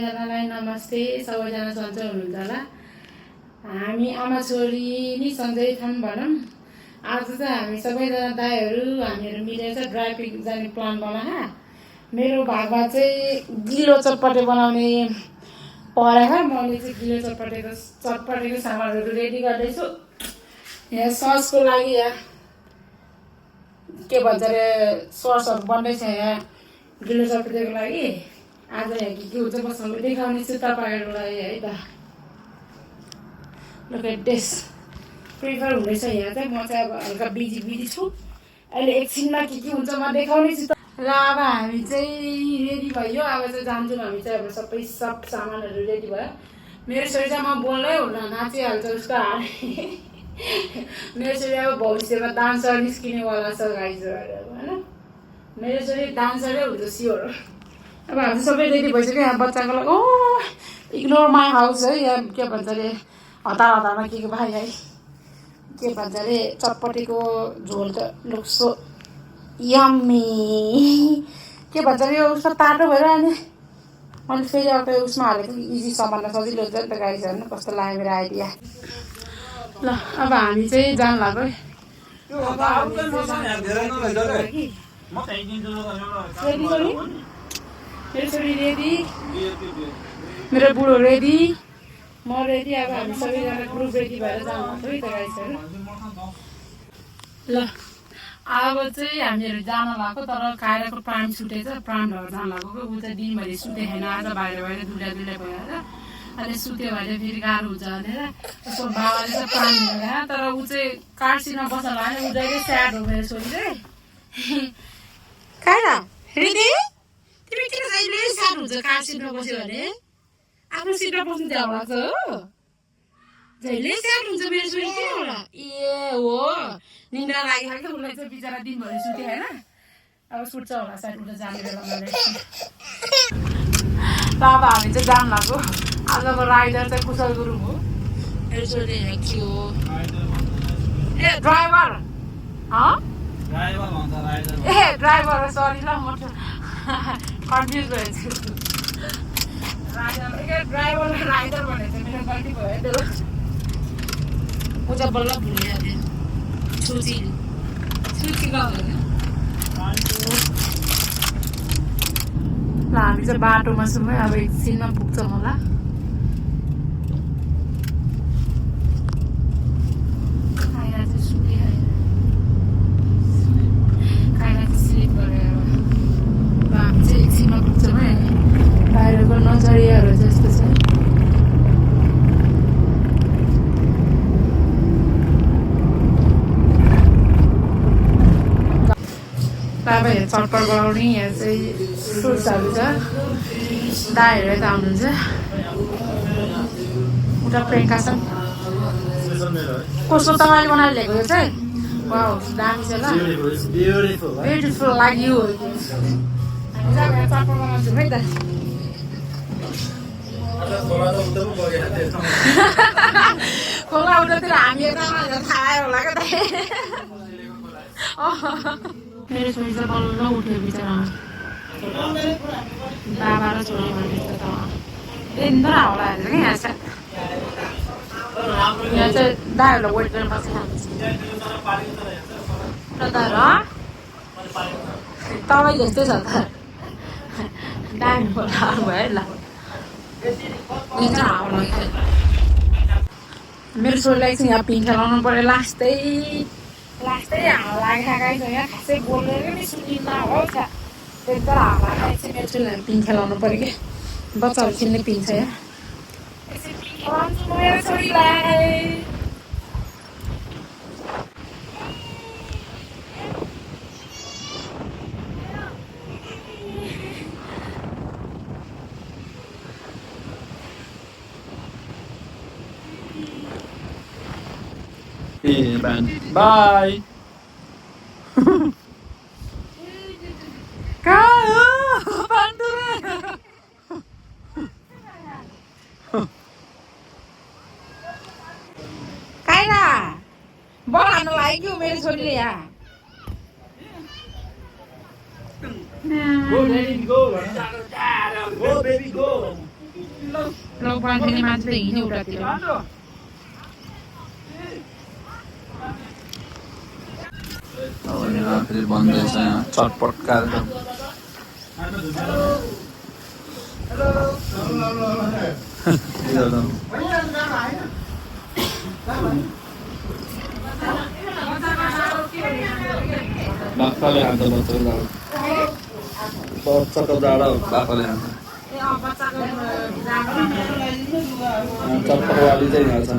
सबैजनालाई नमस्ते। सबैजना सन्चै हुनुहुन्छ होला। हामी आमा छोरी नि सन्चै छौँ भनौँ। आज चाहिँ हामी सबैजना दाइहरू हामीहरू मिलेर चाहिँ ड्राई पिकनिक जाने प्लान बनाएँ। मेरो भागमा चाहिँ गिलो चटपटे बनाउने परेको। मैले चाहिँ गिलो चटपटेको सामानहरू रेडी गर्दैछु। यहाँ ससको लागि यहाँ के भन्छ अरे ससहरू बन्दैछ। यहाँ गिलो चटपटेको लागि आज यहाँ के हुन्छ मसँग देखाउने छु तपाईँहरूलाई है त। लुक एट दिस प्रिफर हुँदैछ। यहाँ चाहिँ म चाहिँ अब हल्का बिजी छु। अहिले एकछिनमा के हुन्छ म देखाउने छु त। ल अब हामी चाहिँ रेडी भयो। अब चाहिँ जान्छौँ हामी चाहिँ। अब सबै सब सामानहरू रेडी भयो। मेरो छोरी चाहिँ म बोल्नै हुन्न, नाचिहाल्छ उसको हात। मेरो छोरी अब भविष्यमा डान्सर निस्किनेवाला छ गाइज होइन। मेरो छोरी डान्सरै हुन्छ स्योर। अब हामी सबै रेडी भइसक्यो। यहाँ बच्चाको लागि इग्नोर माई हाउस है। यहाँ के भन्छ अरे हतारमा के भाइ है के भन्छ अरे चटपटेको झोल त लुक्सो यम्मी के भन्छ अरे उसको तातो भएर अनि मैले फेरि अर्को उसमा हालेको इजी सामानमा सजिलो हुन्छ नि त गाइस हेर्नु कस्तो लाग्यो मेरो आइडिया। ल अब हामी चाहिँ जान लाग्यो। मेरो छोरी रेडी, मेरो बुढो रेडी, म रेडी। अब हामी सबैजना ग्रुप रेडी भएर जानु लाग्यो है त गाइसहरू। ल अब चाहिँ हामीहरू जान लाग्यो। तर कायराको प्राण छुटेछ, प्राण भएर जान लाग्यो। ऊ चाहिँ दिनभरि सुते छैन। आज बाहिर दुलै भएर अहिले सुत्यो भने फेरि गाह्रो हुन्छ भनेर उसको बाबाले चाहिँ प्राण दिनुभयो। तर ऊ चाहिँ कार्सीमा बस्न लाग्यो। ऊ जहिले स्याड हो मेरो छोरी चाहिँ। कायरा रेडी तिमी किन जहिले स्याड हुन्छ कार सिटमा बस्यो भने? आफ्नो सिटमा बस्नु झ्याउ लाग्छ हो। जहिले स्याड हुन्छ मेरो छोरी किन होला? ए हो निन्द्रा लागिहाल्छ उसलाई चाहिँ। बिचरा दिनभरि सुत्यो होइन। अब सुत्छ होला सायद उता जाने बेलामा। त अब हामी चाहिँ जान लाग्यो। आजको राइडर चाहिँ कुशल गुरुङ हो। मेरो छोरी हेक्सी हो। ए ड्राइभर ए ड्राइभर सरी ल म कन्फ्युज भएछु। ड्राइभरलाई राइडर भनेको चाहिँ मेरो गल्ती भयो। ऊ चाहिँ बल्ल भुलिहाल्यो। छुची ल हामी चाहिँ बाटोमा छौँ है। अब एकछिनमा पुग्छौँ होला। बाहिरको नजरियाहरू जस्तो छ। अब यहाँ चटपट बनाउने यहाँ चाहिँ फ्रुट्सहरू छ। दाइहरू यता आउनुहुन्छ। उता प्रियङ्का छ। कस्तो तपाईँले बनाएर ल्याएको यो चाहिँ? वाउ दामी छ ल। Beautiful like you. हामी चाहिँ यहाँ चटपट बनाउँछौँ है त। खोला उतातिर हामी यता थाहा होला क्या त। मेरो छोरी चाहिँ बल्ल उठ्यो बिचरा। बाबा र छोरी भनेको त इन्द्र होला हेर्छ कि यहाँ चाहिँ। यहाँ चाहिँ दाइहरूलाई वेट गरेर बसिरहेको छ। तपाईँ जस्तै छ त। दाइ होला भयो ल। मेरो छोरीलाई चाहिँ यहाँ पिङ खेलाउनु पर्यो। लास्टै हावा लागिरहेको छ। यहाँ खासै बोलेर नि सुनिन्न हो क्या। एकदम हावा चाहिँ मेरो छोरीलाई पिङ खेलाउनु पर्यो कि। बच्चाहरू खेल्ने पिङ छ यहाँ। एकछिन पिङ खेलाउँछु म मेरो छोरीलाई। Bye. कायरा बल हान्न लाग्यो मेरो छोरीले यहाँ। Go, baby, go. Go, baby, go. लौ पानी मान्छे त हिँड्यो उतातिर फेरि बन्दैछ यहाँ चटपट कार्यक्रम बाख्राले हान्छ बच्चाको जाडो बाख्राले हान्छ चटपटवाली चाहिँ हाल्छ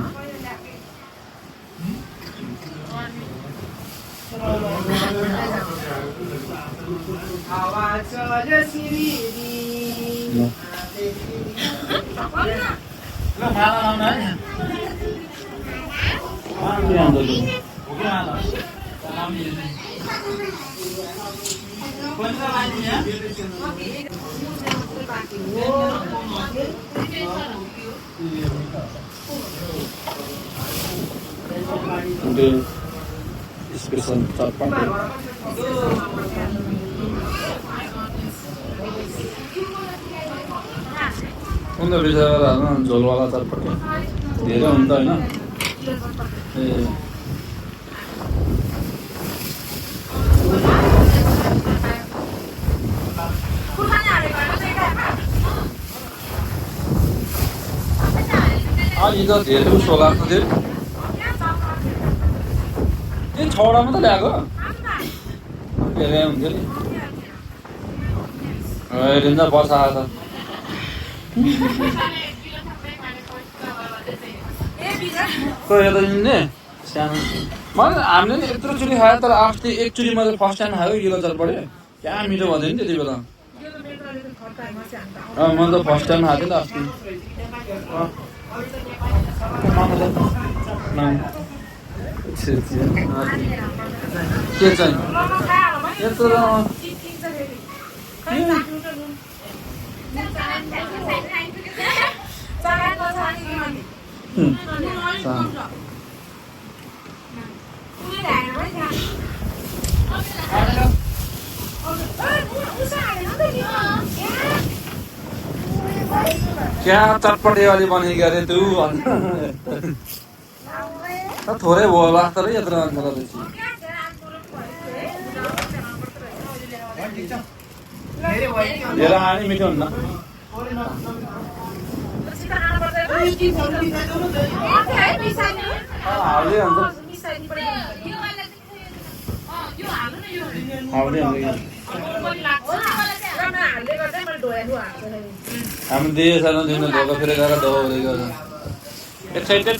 स्पेशल चटपट उनीहरू बिचरा झोलवाला चटपट धेरै हुन्छ होइन ए अलि त धेरै उसो लाग्छ त्यो छवटा मात्रै ल्याएको धेरै हुन्थ्यो नि हेरिन्छ बसा त खोइ त लिने सानो मैले हामीले नि यत्रोचोटि खायो तर अस्ति एकचोटि मैले फर्स्ट टाइम खायो गिलो चटपटे क्या मिठो भन्थ्यो नि त्यति बेला मैले त फर्स्ट टाइम खाएको थिएँ त अस्ति के चाहिँ यत्रो क्या चटपटे वाली बनेको अरे तू थोरै भयो लाग्छ र यत्रो धेरै खाने मिठो हुन्न हाल्दै हुन्छ हामी दिए सानो दिन धोका फेरि गएर दबाउँदै गर्छ एक्साइटेड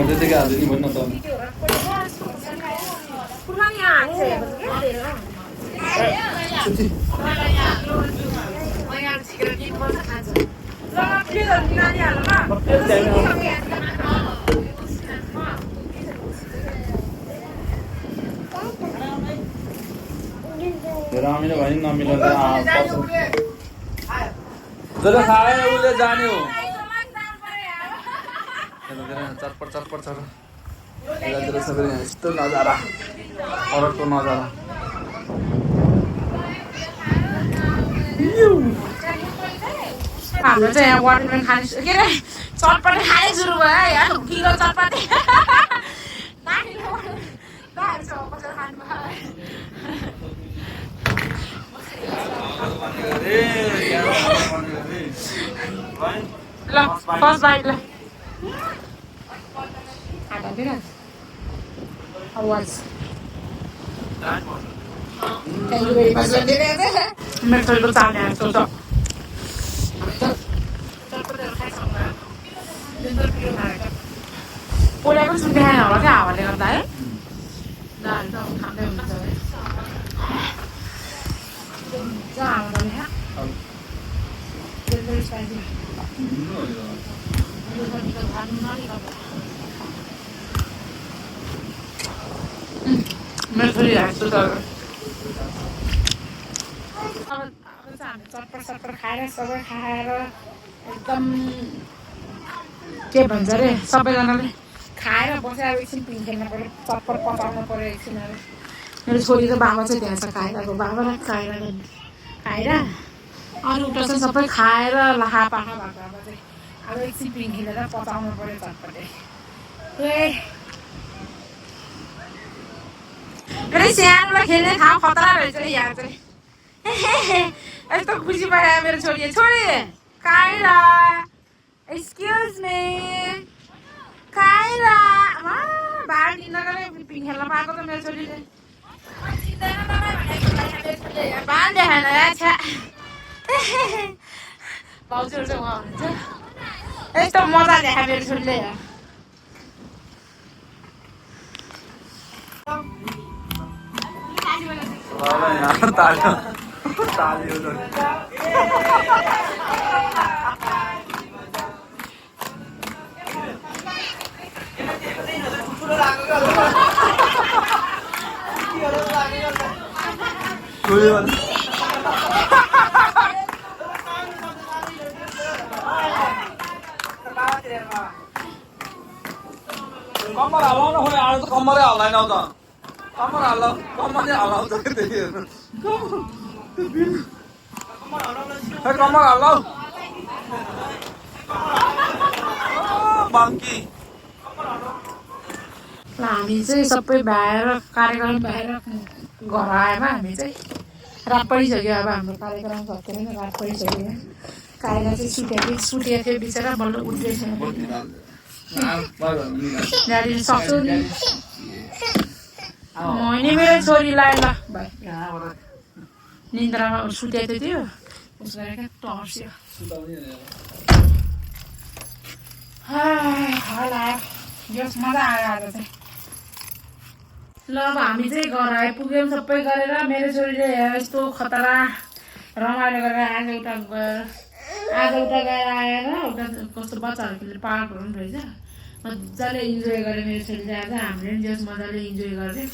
त्यतिकै हाल्दै नि भन्नु त रामिलो भयो नि नमिलो जसले खायो उसले जाने हो चटपट चटपट छ सबैले यस्तो नजारा अरबको नजारा हाम्रो चाहिँ यहाँ वाटरमेलन खाने के अरे चटपटे खानै सुरु भयो यहाँ किलो चटपटे ल फर्स्ट बाइट ल आवाज थ्याङ्क यू भेरी मच मेरो छोरीको चाल्ने आएको छ पोलेको पनि सुन्ने खाएन होला क्या हावाले गर्दा है दाल त खाँदै हुन्छ है मेरो छोरी हाँस्छु तर अब चाहिँ हामी चटपट सटपट खाएर सबै खाएर एकदम के भन्छ अरे सबैजनाले खाएर बसेर एकछिन पिङ खेल्न पऱ्यो चटपट पचाउनु पऱ्यो एकछिन अब मेरो छोरी र बाबा चाहिँ त्यहाँ छ खाइरहेको बाबालाई खाएर अरू उता चाहिँ सबै खाएर लाहापाखा भएको अब चाहिँ अब एकछिन पिङ खेलेर पचाउनु पऱ्यो चटपटे मेरो सानोलाई खेल्ने ठाउँ खतरा रहेछ यहाँ चाहिँ यस्तो खुसी भएर मेरो छोरी काइरा एक्सक्युज मी काइरा बाहिर निन्द्रा पिङ खेल्न पाएको त मेरो छोरीले बाँध देखाएन भाउजूहरू चाहिँ उहाँ हुनुहुन्छ यस्तो मजा देखायो मेरो छोरीले कम्मर हल्लाउन खोइ आज त कम्मरै हल्लाइन त कम्मर हल्लाउँछ कम्मर हल्लाउ बाङ्की हामी चाहिँ सबै भ्याएर कार्यक्रम भ्याएर घर आएमा हामी चाहिँ रात परिसक्यो अब हाम्रो कार्यक्रम सकेर नै रात परिसक्यो काइला चाहिँ सुतेको थियो बिचरा बल्ल उठ्दैछ त्यहाँदेखि सक्छु नि मैले मेरो छोरीलाई ल निन्द्रामा सुतेको थियो उसको टर्स्यो यस मजा आयो आज चाहिँ ल अब हामी चाहिँ घर आइपुग्यौँ सबै गरेर मेरो छोरीले यस्तो खतरा रमाइलो गरेर आज उता गएर आएर उता कस्तो बच्चाहरूको पार्कहरू पनि रहेछ मजाले इन्जोय गरेँ मेरो छोरीले आज हामीले पनि जस मजाले इन्जोय गऱ्यौँ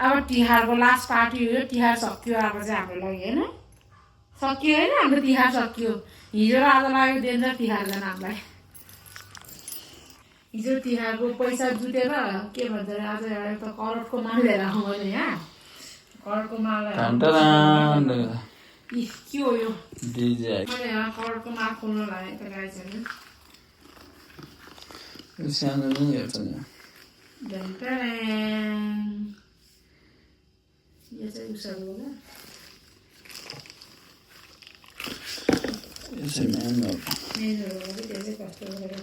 अब तिहारको लास्ट पार्टी हो तिहार सक्यो अब चाहिँ हाम्रो लागि होइन सकियो होइन हाम्रो तिहार सकियो हिजो र आज लाग्यो दिन तिहार जान हामीलाई हिजो तिहारको पैसा जुटेर के भन्छ अरे आज एउटा करोडको माल लिएर आउँ मैले यहाँ करोडको माल के हो यो मैले यहाँ करोडको माल खोल्न लागेको त गाइजहरू यो चाहिँ उसहरू होला मेनहरू होला त्यो चाहिँ कस्तो गरेर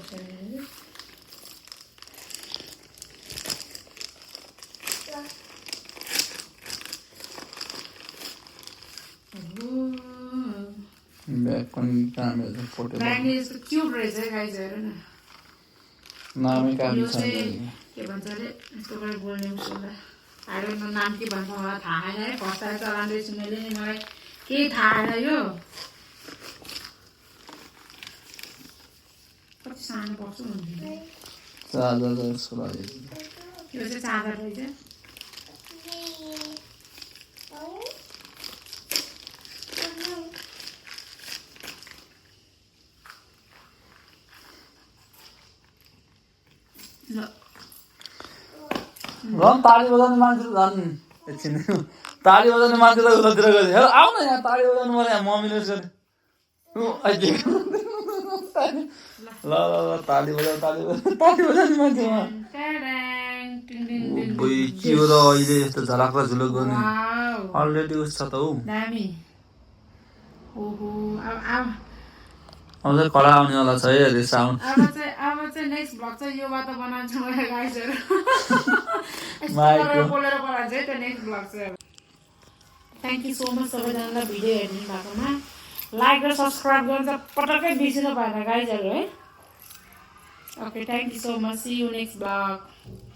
क्युट रहेछ गाइजहरू न नामै के भन्छ अरे यस्तो गरेर बोल्ने उसलाई आइडोन्ट नो नाम के भन्छ मलाई थाहा छैन है फर्स्ट टाइम चलाउँदैछु मैले नि मलाई केही थाहा छैन यो कति सानो पर्छ भन्ने यो चाहिँ चादर रहेछ ताली बजाउने मान्छे झन् एकछिन ताली बजाउने मान्छेलाई उतातिर गयो हेर आऊ न यहाँ ताली बजाउनु मलाई यहाँ मम्मीले ल ताली बजाउने मान्छे के हो र अहिले यस्तो झलाक र झुलुक गर्ने अलरेडी उस छ त हौ अब चाहिँ कडा आउनेवाला छ है साउन्ड अब चाहिँ नेक्स्ट भ्लग चाहिँ योबाट बनाउँछु मैले गाइजहरू बोलेर बनाउँछु है त्यो नेक्स्ट भ्लग चाहिँ थ्याङ्क यू सो मच सबैजनालाई भिडियो हेरिदिनु भएकोमा लाइक र सब्सक्राइब गर्नु त पटक्कै बिर्सिनु भएन गाइजहरू है okay thank you so much see you next vlog